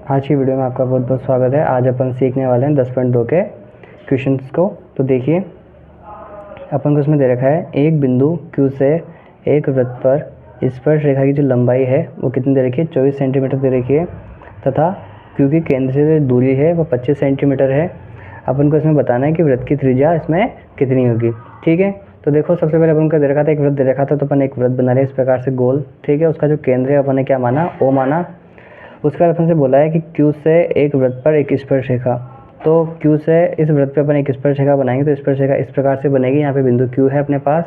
आज की वीडियो में आपका बहुत बहुत स्वागत है। आज अपन सीखने वाले हैं 10.2 के क्वेश्चंस को। तो देखिए, अपन को इसमें दे रखा है एक बिंदु Q से एक वृत्त पर स्पर्श रेखा की जो लंबाई है वो कितनी दे रखी है, 24 सेंटीमीटर दे रखी है, तथा Q के केंद्र से जो दूरी है वो 25 सेंटीमीटर है। अपन को इसमें बताना है कि वृत्त की त्रिज्या इसमें कितनी होगी। ठीक है, तो देखो, सबसे पहले अपन को दे रखा था, एक वृत्त दे रखा था, तो अपन एक वृत्त बना रहे इस प्रकार से गोल। ठीक है, उसका जो केंद्र है अपन ने क्या माना, O माना। उसके बाद अपन से बोला है कि Q से एक वृत्त पर एक स्पर्श रेखा, तो Q से इस वृत्त पे अपन एक स्पर्श रेखा बनाएंगे। तो स्पर्श रेखा इस प्रकार से बनेगी। यहाँ पे बिंदु Q है अपने पास,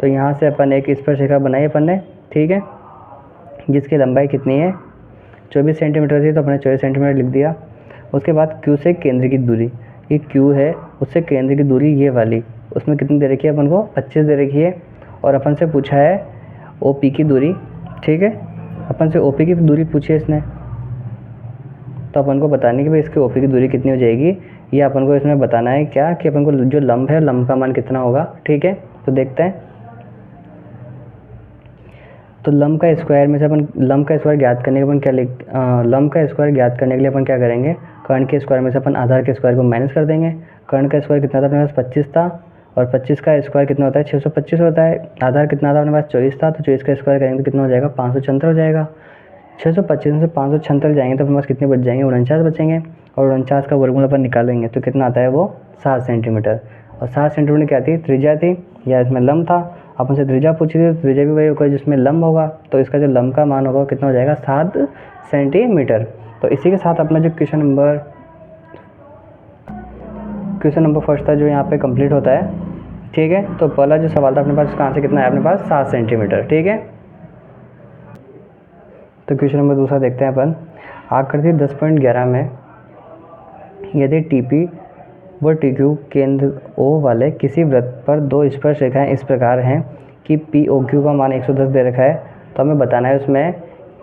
तो यहाँ से अपन एक स्पर्श रेखा बनाई अपन ने। ठीक है, जिसकी लंबाई कितनी है, 24 सेंटीमीटर थी, तो अपने 24 सेंटीमीटर लिख दिया। उसके बाद Q से केंद्र की दूरी, ये Q है, उससे केंद्र की दूरी ये वाली, उसमें कितनी दे रखी है अपन को, 25 दे रखी है। और अपन से पूछा है OP की दूरी। ठीक है, अपन से OP की दूरी पूछी है इसने, तो अपन को बताने कि भाई इसकी OP की दूरी कितनी हो जाएगी। ये अपन को इसमें बताना है क्या, कि अपन को जो लंब है, लंब का मान कितना होगा। ठीक है, तो देखते हैं। तो लंब का स्क्वायर में से अपन लंब का स्क्वायर ज्ञात करने के अपन क्या लंब का स्क्वायर ज्ञात करने के लिए अपन क्या करेंगे, कर्ण के स्क्वायर में से अपन आधार के स्क्वायर को माइनस कर देंगे। कर्ण का स्क्वायर कितना था अपने पास, 25 था, और 25 का स्क्वायर कितना होता है, 625 होता है। आधार कितना था अपने पास, 24 था, तो 24 का स्क्वायर करेंगे तो कितना हो जाएगा, 576 हो जाएगा। 625 से 576 जाएंगे तो अपने पास कितने बच जाएंगे, 49 बचेंगे। और 49 का वर्गमूल अपन निकालेंगे तो कितना आता है वो, 7 सेंटीमीटर। और 7 सेंटीमीटर क्या थी, त्रिज्या थी, या इसमें लंब था। अपन से त्रिज्या पूछी थी, तो त्रिज्या भी वही होगा जिसमें लंब होगा, तो इसका जो लंब का मान होगा कितना हो जाएगा, 7 सेंटीमीटर। तो इसी के साथ अपना जो क्वेश्चन नंबर फर्स्ट था जो यहाँ पे कंप्लीट होता है। ठीक है, तो पहला जो सवाल था अपने पास, उसका आंसर कितना है अपने पास, 7 सेंटीमीटर। ठीक है, तो क्वेश्चन नंबर दूसरा देखते हैं अपन। आकृति 10.11 में यदि TP व TQ केंद्र O वाले किसी वृत्त पर दो स्पर्श रेखाएं इस प्रकार हैं कि POQ का मान 110 दे रखा है, तो हमें बताना है उसमें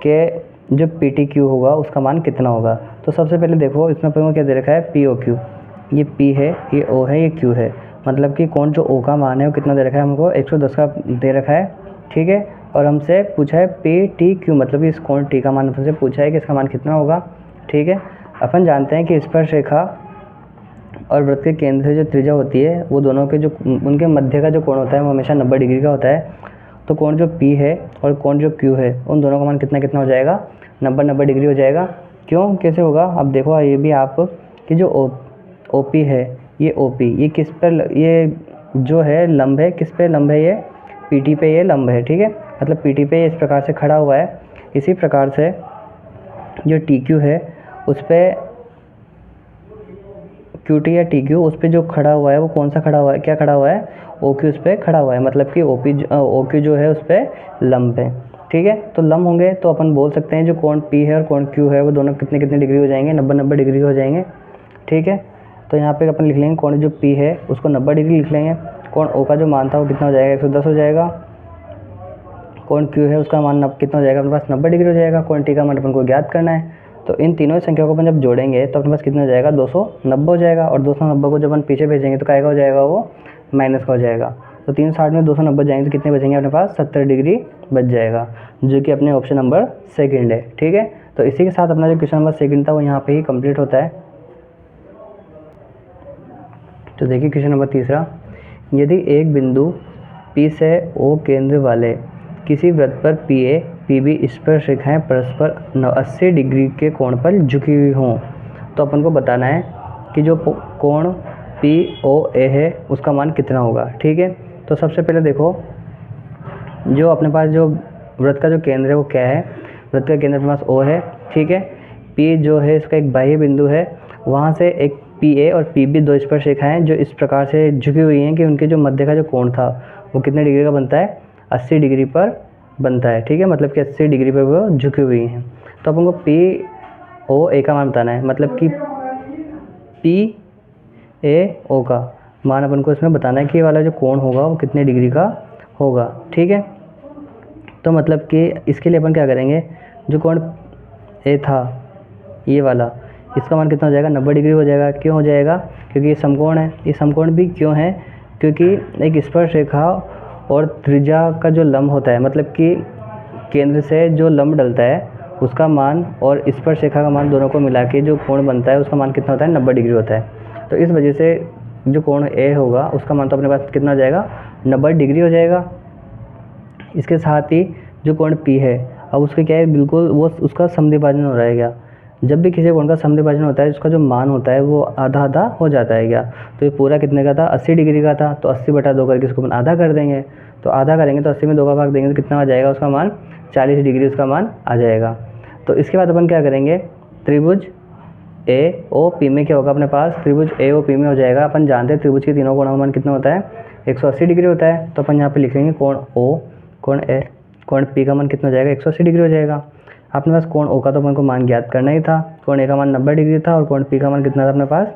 कि जो PTQ होगा उसका मान कितना होगा। तो सबसे पहले देखो, इसमें अपन को क्या दे रखा है, POQ, ये P है, ये O है, ये Q है। मतलब कि कौन जो O का मान है वो कितना दे रखा है हमको, 110 का दे रखा है। ठीक है, और हमसे पूछा है PTQ, मतलब कि इस कोण T का मान हमसे पूछा है कि इसका मान कितना होगा। ठीक है, अपन जानते हैं कि स्पर्श रेखा और वृत्त के केंद्र से जो त्रिज्या होती है, वो दोनों के जो उनके मध्य का जो कोण होता है वो हमेशा 90 डिग्री का होता है। तो कोण जो P है और कोण जो Q है, उन दोनों का मान कितना कितना हो जाएगा, 90 डिग्री हो जाएगा। क्यों, कैसे होगा, अब देखो ये भी आप कि जो OP है, ये OP, ये किस पर, ये जो है लंब है, किस पे लंब है, ये PT पे ये लंब है। ठीक है, मतलब PT पे इस प्रकार से खड़ा हुआ है। इसी प्रकार से जो TQ है उस पर QT या TQ उस पर जो खड़ा हुआ है वो कौन सा खड़ा हुआ है, क्या खड़ा हुआ है, OQ उस पर खड़ा हुआ है। मतलब कि OQ जो है उस पर लंब है। ठीक है, तो लंब होंगे तो अपन बोल सकते हैं जो कोण P है और कोण Q है वो दोनों कितने कितने डिग्री हो जाएंगे, 90 डिग्री हो जाएंगे। ठीक है, तो यहाँ पे अपन लिख लेंगे कोण जो P है उसको 90 डिग्री लिख लेंगे। कोण O का जो मान था वो कितना हो जाएगा, 110 हो जाएगा। कोण Q है उसका मान कितना हो जाएगा अपने पास, 90 डिग्री हो जाएगा। कोण T का मान अपन को ज्ञात करना है, तो इन तीनों संख्याओं को अपन जब जोड़ेंगे तो अपने पास कितना हो जाएगा, 290 हो जाएगा। और 290 को जब अपन पीछे भेजेंगे तो क्या हो जाएगा, वो माइनस का हो जाएगा। तो 360 में 290 जाएंगे तो कितने बचेंगे अपने पास, 70 डिग्री बच जाएगा, जो कि अपने ऑप्शन नंबर सेकंड है। ठीक है, तो इसी के साथ अपना जो क्वेश्चन नंबर सेकंड था वो यहाँ पे ही कंप्लीट होता है। तो देखिए क्वेश्चन नंबर तीसरा, यदि एक बिंदु P से O केंद्र वाले किसी वृत्त पर PA PB स्पर्श रेखाएं परस्पर 80 डिग्री के कोण पर झुकी हुई हों, तो अपन को बताना है कि जो कोण POA है उसका मान कितना होगा। ठीक है, तो सबसे पहले देखो, जो अपने पास जो वृत्त का जो केंद्र है वो क्या है, वृत्त का केंद्र अपने पास O है। ठीक है, P जो है इसका एक बाह्य बिंदु है, वहाँ से एक PA और PB दो स्पर्श रेखाएं जो इस प्रकार से झुकी हुई हैं कि उनके जो मध्य का जो कोण था वो कितने डिग्री का बनता है, 80 डिग्री पर बनता है। ठीक है, मतलब कि 80 डिग्री पर वो झुकी हुई हैं। तो अपन को POA का मान बताना है, मतलब कि PAO का मान अपन को इसमें बताना है कि ये वाला जो कोण होगा वो कितने डिग्री का होगा। ठीक है, तो मतलब कि इसके लिए अपन क्या करेंगे, जो कोण A था ये वाला, इसका मान कितना हो जाएगा, 90 डिग्री हो जाएगा। क्यों हो जाएगा, क्योंकि ये समकोण है। ये समकोण भी क्यों है, क्योंकि एक स्पर्श रेखा और त्रिज्या का जो लंब होता है, मतलब कि केंद्र से जो लंब डलता है उसका मान और स्पर्श रेखा का मान दोनों को मिला के जो कोण बनता है उसका मान कितना होता है, 90 डिग्री होता है। तो इस वजह से जो कोण ए होगा उसका मान तो अपने पास कितना हो जाएगा, 90 डिग्री हो जाएगा। इसके साथ ही जो कोण पी है, अब उसके क्या है, बिल्कुल वो उसका समद्विभाजन हो रहा है क्या। जब भी किसी कोण का समद्विभाजन होता है उसका जो मान होता है वो आधा आधा हो जाता है क्या। तो ये पूरा कितने का था, 80 डिग्री का था। तो 80/2 करके इसको अपन आधा कर देंगे। तो आधा करेंगे तो 80 में 2 का भाग देंगे तो कितना आ जाएगा उसका मान, 40 डिग्री उसका मान आ जाएगा। तो इसके बाद अपन क्या करेंगे, त्रिभुज ए ओ पी में क्या होगा अपने पास, त्रिभुज ए ओ पी में हो जाएगा, अपन जानते हैं त्रिभुज के तीनों कोणों का मान कितना होता है, 180 डिग्री होता है। तो अपन यहाँ पे लिखेंगे कोण ओ, कोण ए, कोण पी का मान कितना हो जाएगा, 180 डिग्री हो जाएगा। अपने पास कोण ओ का तो अपन को मान ज्ञात करना ही था, कोण ए का मान 90 डिग्री था और कोण पी का मान कितना था अपने पास,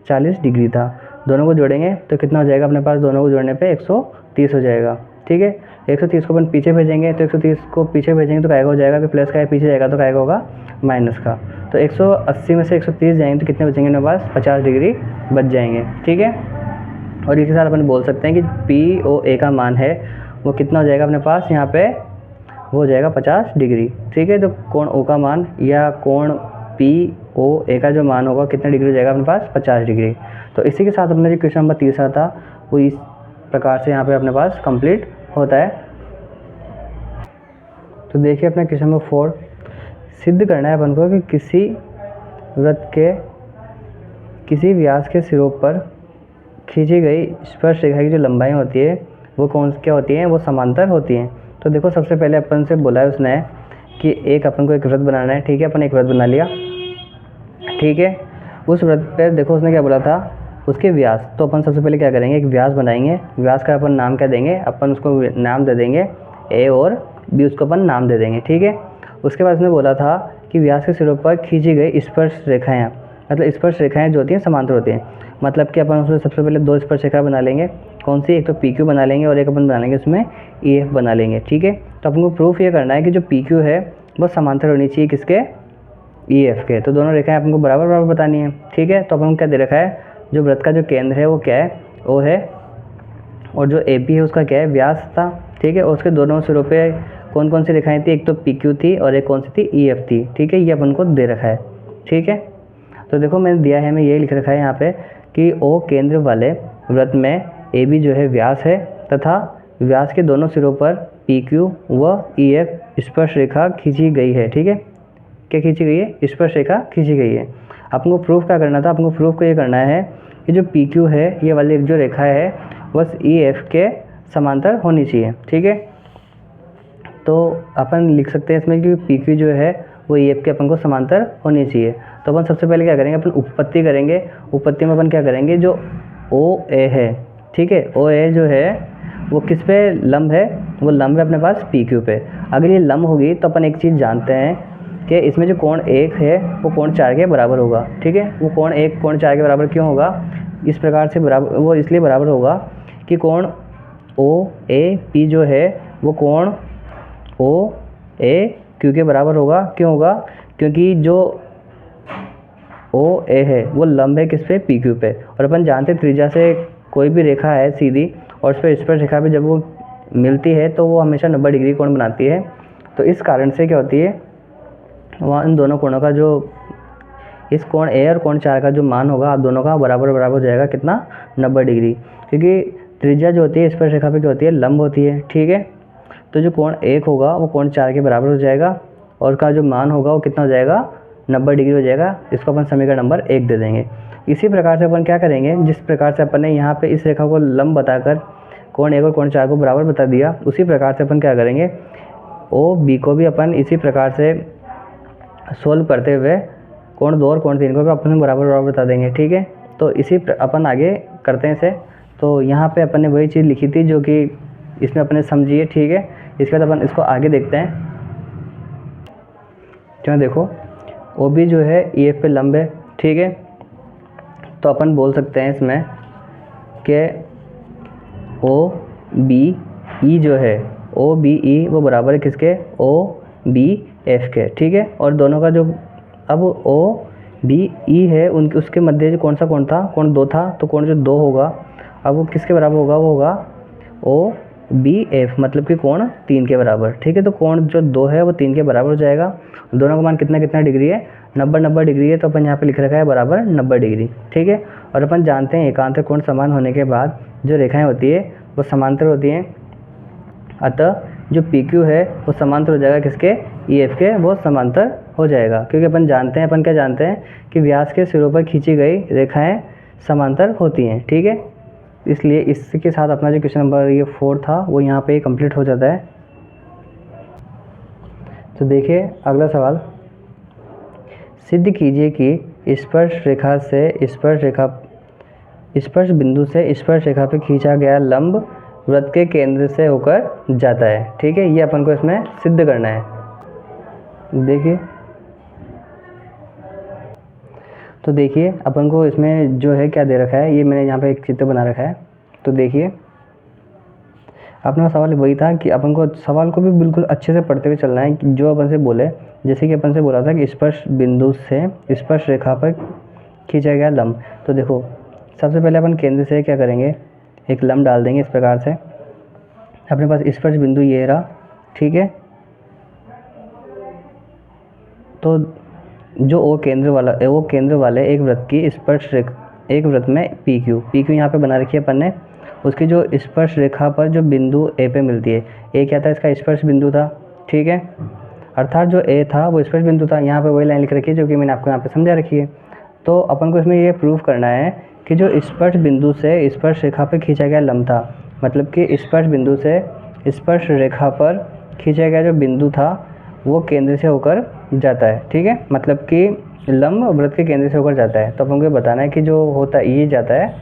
40 डिग्री था। दोनों को जोड़ेंगे तो कितना हो जाएगा अपने पास, दोनों को जोड़ने पे 130 हो जाएगा। ठीक है, 130 को अपन पीछे भेजेंगे तो 130 को पीछे भेजेंगे तो क्या हो जाएगा, फिर प्लस का है पीछे जाएगा तो क्या होगा, माइनस का। तो 180 में से 130 जाएंगे तो कितने बचेंगे अपने पास, 50 डिग्री बच जाएंगे। ठीक है, और इसके साथ अपन बोल सकते हैं कि पी ओ ए का मान है वो कितना हो जाएगा अपने पास, यहाँ पे वो हो जाएगा 50 डिग्री। ठीक है, तो कोण ओ का मान या कोण पी ओ ए का जो मान होगा कितने डिग्री हो जाएगा अपने पास, 50 डिग्री। तो इसी के साथ अपना जो क्वेश्चन नंबर 3 था वो इस प्रकार से यहाँ पे अपने पास कंप्लीट होता है। तो देखिए अपना क्वेश्चन नंबर 4, सिद्ध करना है अपन को कि किसी वृत्त के किसी व्यास के सिरों पर खींची गई स्पर्श रेखा की जो लंबाई होती है वो कौन क्या होती है, वो समांतर होती हैं। तो देखो सबसे पहले अपन से बोला है उसने कि एक अपन को एक वृत्त बनाना है। ठीक है, अपन एक वृत्त बना लिया। ठीक है, उस वृत्त पे देखो उसने क्या बोला था, उसके व्यास। तो अपन सबसे पहले क्या करेंगे, एक व्यास बनाएंगे। व्यास का अपन नाम क्या देंगे, अपन उसको नाम दे देंगे ए और बी, उसको अपन नाम दे देंगे। ठीक है, उसके बाद उसने बोला था कि व्यास के सिरों पर खींची गई स्पर्श रेखाएँ, मतलब स्पर्श रेखाएँ जो होती हैं समांतर होती हैं। मतलब कि अपन उसमें सबसे पहले 2 स्पर्श रेखा बना लेंगे। कौन सी, एक तो पी क्यू बना लेंगे और एक अपन बना लेंगे उसमें ई एफ बना लेंगे। ठीक है, तो अपन को प्रूफ ये करना है कि जो पी क्यू है वो समांतर होनी चाहिए किसके, ई एफ के। तो दोनों रेखाएं अपन को बराबर बराबर बतानी है। ठीक है, तो अपन को क्या दे रखा है, जो वृत्त का जो केंद्र है वो क्या है, ओ है, और जो ए पी है उसका क्या है, व्यास था। ठीक है, और उसके दोनों सिरों पे कौन कौन सी रेखाएं थी, एक तो पी क्यू थी और एक कौन सी थी, ई एफ थी। ठीक है, ये अपन को दे रखा है। ठीक है, तो देखो मैंने दिया है, मैं ये लिख रखा है यहाँ पे कि ओ केंद्र वाले वृत्त में ए बी जो है व्यास है तथा व्यास के दोनों सिरों पर पी क्यू व ई एफ स्पर्श रेखा खींची गई है। ठीक है, क्या खींची गई है, स्पर्श रेखा खींची गई है। आपको प्रूफ क्या करना था, आपको प्रूफ को ये करना है कि जो पी क्यू है ये वाली जो रेखा है बस ई एफ के समांतर होनी चाहिए। ठीक है, तो अपन लिख सकते हैं इसमें कि पी क्यू जो है वो ई एफ के अपन को समांतर होनी चाहिए। तो अपन सबसे पहले क्या करेंगे, अपन उपपत्ति करेंगे। उपपत्ति में अपन क्या करेंगे, जो ओ ए है, ठीक है, ओ ए जो है वो किस पे लंब है, वो लंब है अपने पास पी क्यू पे। अगर ये लंब होगी तो अपन एक चीज़ जानते हैं कि इसमें जो कोण 1 है वो कोण 4 के बराबर होगा। ठीक है, वो कोण 1 कोण 4 के बराबर क्यों होगा, इस प्रकार से बराबर, वो इसलिए बराबर होगा कि कोण ओ ए पी जो है वो कोण ओ ए क्यू के बराबर होगा। क्यों होगा, क्योंकि जो ओ ए है वो लंब है किस पे, पी क्यू पे। और अपन जानते हैं त्रिज्या से कोई भी रेखा है सीधी और उस पर स्पर्श रेखा पे जब वो मिलती है तो वो हमेशा 90 डिग्री कोण बनाती है। तो इस कारण से क्या होती है, वहाँ इन दोनों कोणों का जो इस कोण ए और कोण 4 का जो मान होगा आप दोनों का बराबर बराबर हो जाएगा कितना, 90 डिग्री। क्योंकि त्रिज्या जो होती है स्पर्श रेखा पे क्या होती है, लंब होती है। ठीक है, तो जो कोण 1 होगा वो कोण 4 के बराबर हो जाएगा और उसका जो मान होगा वो कितना हो जाएगा, 90 डिग्री हो जाएगा। इसको अपन समीकरण नंबर 1 दे देंगे। इसी प्रकार से अपन क्या करेंगे, जिस प्रकार से अपन ने यहाँ पे इस रेखा को लंब बताकर कोण 1 और कोण 4 को बराबर बता दिया, उसी प्रकार से अपन क्या करेंगे, ओ बी को भी अपन इसी प्रकार से सोल्व करते हुए कोण 2 और कोण 3 को भी अपन बराबर बराबर बता देंगे। ठीक है, तो इसी अपन आगे करते हैं इसे। तो यहाँ पे अपन ने वही चीज़ लिखी थी जो कि इसमें अपने समझिए। ठीक है, इसके बाद अपन इसको आगे देखते हैं। क्यों, देखो ओ बी जो है ई एफ पे लंब है। ठीक है, तो अपन बोल सकते हैं इसमें कि ओ बी ई जो है, ओ बी ई वो बराबर है किसके, ओ बी एफ के। ठीक है, और दोनों का जो अब ओ बी ई है उनके उसके मध्य जो कौन सा कोण था, कोण 2 था। तो कोण जो 2 होगा अब वो किसके बराबर होगा, वो होगा ओ BF मतलब कि कोण 3 के बराबर, ठीक है। तो कोण जो 2 है वो 3 के बराबर हो जाएगा। दोनों का मान कितना कितना डिग्री है, 90 डिग्री है, तो अपन यहाँ पे लिख रखा है बराबर 90 डिग्री, ठीक है। और अपन जानते हैं एकांतर कोण समान होने के बाद जो रेखाएं होती है वो समांतर होती हैं, अतः जो PQ है वो समांतर हो जाएगा किसके, EF के, वो समांतर हो जाएगा, क्योंकि अपन जानते हैं, अपन क्या जानते हैं कि व्यास के सिरों पर खींची गई रेखाएं समांतर होती हैं, ठीक है। इसलिए इसके साथ अपना जो क्वेश्चन नंबर ये 4 था वो यहाँ पे कंप्लीट हो जाता है। तो देखिए अगला सवाल, सिद्ध कीजिए कि स्पर्श बिंदु से स्पर्श रेखा पर खींचा गया लंब वृत्त के केंद्र से होकर जाता है, ठीक है। ये अपन को इसमें सिद्ध करना है। देखिए तो देखिए अपन को इसमें जो है क्या दे रखा है, ये मैंने यहाँ पे एक चित्र बना रखा है। तो देखिए अपना सवाल वही था कि अपन को सवाल को भी बिल्कुल अच्छे से पढ़ते हुए चलना है कि जो अपन से बोले, जैसे कि अपन से बोला था कि स्पर्श बिंदु से स्पर्श रेखा पर खींचा गया लंब। तो देखो सबसे पहले अपन केंद्र से क्या करेंगे, एक लंब डाल देंगे इस प्रकार से। अपने पास स्पर्श बिंदु ये रहा, ठीक है। तो जो वो केंद्र वाले एक वृत्त की स्पर्श रेखा, एक वृत्त में PQ यहाँ पे बना रखी है अपन ने, उसकी जो स्पर्श रेखा पर जो बिंदु A पे मिलती है, A क्या था, इसका स्पर्श बिंदु था, ठीक है। अर्थात जो A था वो स्पर्श बिंदु था। यहाँ पे वही लाइन लिख रखी है जो कि मैंने आपको यहाँ पे समझा रखी है। तो अपन को इसमें ये प्रूफ करना है कि जो स्पर्श बिंदु से स्पर्श रेखा पर खींचा गया लंब था, मतलब कि स्पर्श बिंदु से स्पर्श रेखा पर खींचा गया जो बिंदु था वो केंद्र से होकर जाता है, ठीक है। मतलब कि लंब वृत्त के केंद्र से होकर जाता है। तो अपन को बताना है कि जो होता है ये जाता है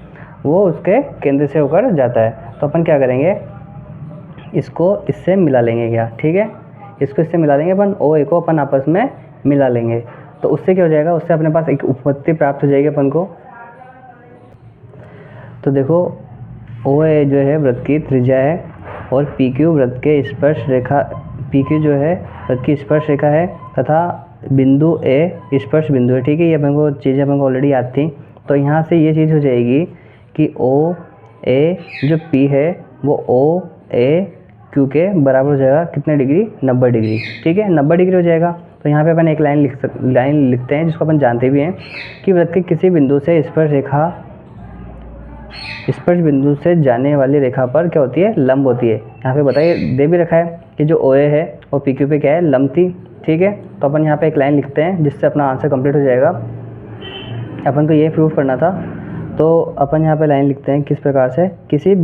वो उसके केंद्र से होकर जाता है। तो अपन क्या करेंगे, इसको इससे मिला लेंगे क्या, ठीक है। इसको इससे मिला लेंगे अपन, OA को अपन आपस में मिला लेंगे। तो उससे क्या हो जाएगा, उससे अपने पास एक उपपत्ति प्राप्त हो जाएगी अपन को। तो देखो OA जो है वृत्त की त्रिज्या है और PQ वृत्त के स्पर्श रेखा, PQ जो है वृत्त की स्पर्श रेखा है तथा बिंदु A स्पर्श बिंदु है, ठीक है। ये अपन को चीज़ें अपन को ऑलरेडी याद थी। तो यहाँ से ये चीज़ हो जाएगी कि OA जो P है वो OAQ के बराबर हो जाएगा कितने डिग्री, 90 डिग्री, ठीक है। 90 डिग्री हो जाएगा। तो यहाँ पे अपन एक लाइन लिखते हैं जिसको अपन जानते भी हैं कि वृत्त के किसी बिंदु से स्पर्श बिंदु से जाने वाली रेखा पर क्या होती है, लंब होती है। यहाँ पे बताइए दे भी रखा है कि जो OA है और PQ पे क्या है, लंब थी, ठीक है। तो अपन यहाँ पे एक लाइन लिखते हैं जिससे अपना आंसर कंप्लीट हो जाएगा। अपन को ये प्रूफ करना था। तो अपन यहाँ पे लाइन लिखते हैं किस प्रकार से, किसी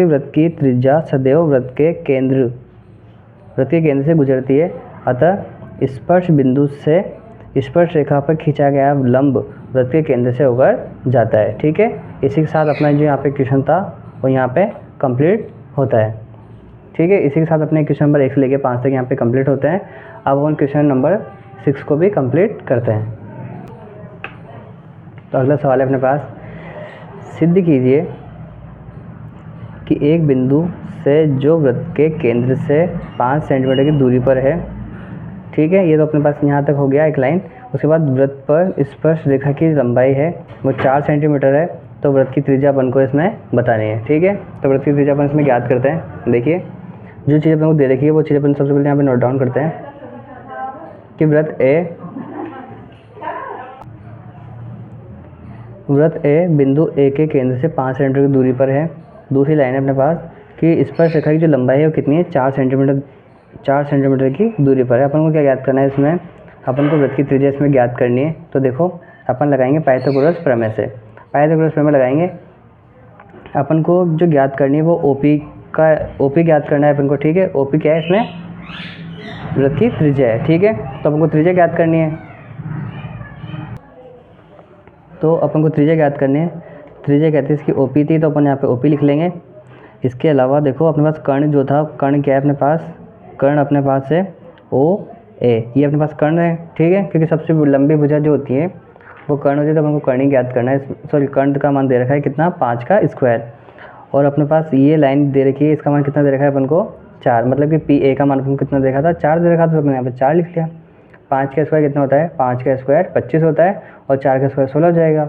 वृत्त की त्रिज्या सदैव वृत्त के केंद्र से गुजरती है, अतः स्पर्श बिंदु से स्पर्श रेखा पर खींचा गया लंब वृत्त के केंद्र से होकर जाता है, ठीक है। इसी के साथ अपना जो यहाँ पे क्वेश्चन था वो यहाँ पे कंप्लीट होता है, ठीक है। इसी के साथ अपने क्वेश्चन नंबर 1 से लेकर 5 तक यहाँ पे कंप्लीट होते हैं। अब हम क्वेश्चन नंबर 6 को भी कंप्लीट करते हैं। तो अगला सवाल है अपने पास, सिद्ध कीजिए कि एक बिंदु से जो वृत्त के केंद्र से 5 सेंटीमीटर की दूरी पर है, ठीक है। ये तो अपने पास यहाँ तक हो गया एक लाइन। उसके बाद वृत्त पर स्पर्श रेखा की लंबाई है वो 4 सेंटीमीटर है। तो वृत्त की त्रिज्या अपन को इसमें बतानी है, ठीक है। तो वृत्त की त्रिज्या अपन इसमें ज्ञात करते हैं। देखिए जो चीज़ अपन को दे रखी है वो चीज़ अपन सबसे पहले यहाँ पे नोट डाउन करते हैं कि वृत्त A बिंदु A के केंद्र से 5 सेंटीमीटर की दूरी पर है। दूसरी लाइन है अपने पास कि स्पर्श रेखा की जो लंबाई है वो कितनी है, 4 सेंटीमीटर की दूरी पर है। अपन को क्या ज्ञात करना है, इसमें अपन को वृत्त की त्रिज्या इसमें ज्ञात करनी है। तो देखो अपन लगाएंगे पाइथागोरस प्रमेय से, पाइथागोरस प्रमेय लगाएंगे। अपन को जो ज्ञात करनी है वो OP ज्ञात करना है अपन को, ठीक है। OP क्या है, इसमें वृत्त की त्रिज्या है, ठीक है। तो अपन को त्रिज्या ज्ञात करनी है। तो अपन को त्रिज्या ज्ञात करनी है। त्रिज्या कहते हैं इसकी OP थी, तो अपन यहाँ पे OP लिख लेंगे। इसके अलावा देखो अपने पास कर्ण जो था, कर्ण क्या है अपने पास, कर्ण अपने पास है OA, ये अपने पास कर्ण है, ठीक है। क्योंकि सबसे लंबी भुजा जो होती है वो कर्ण होती है, तो अपन को कर्ण ज्ञात करना है। सॉरी कर्ण का मान दे रखा है कितना, 5 का स्क्वायर। और अपने पास ये लाइन दे रखी है, इसका मान कितना दे रखा है अपन को, 4। मतलब कि PA का मान अपन को कितना दे रखा था, 4 दे रखा था, तो मैंने यहाँ पे 4 लिख लिया। 5 का स्क्वायर कितना होता है, 5 का स्क्वायर 25 होता है और 4 का स्क्वायर 16 हो जाएगा।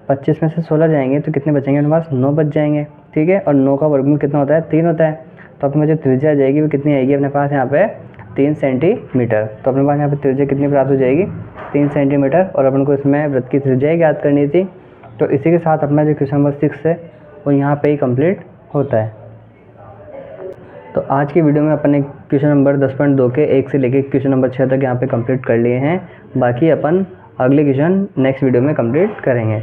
25 में से 16 जाएंगे तो कितने बचेंगे अपने पास, 9 बच जाएंगे, ठीक है। और 9 का वर्गमूल कितना होता है, 3 होता है। तो अपने जो त्रिज्या आ जाएगी वो कितनी आएगी अपने पास यहाँ पे 3 सेंटीमीटर। तो अपने पास यहाँ पे त्रिज्या कितनी प्राप्त हो जाएगी 3 सेंटीमीटर, और अपन को इसमें वृत्त की त्रिज्या ज्ञात करनी थी। तो इसी के साथ अपना जो क्वेश्चन नंबर 6 है वो यहाँ पे ही कंप्लीट होता है। तो आज की वीडियो में अपन ने क्वेश्चन नंबर 10.2 के 1 से लेके क्वेश्चन नंबर 6 तक यहाँ पे कंप्लीट कर लिए हैं। बाकी अपन अगले क्वेश्चन नेक्स्ट वीडियो में कंप्लीट करेंगे।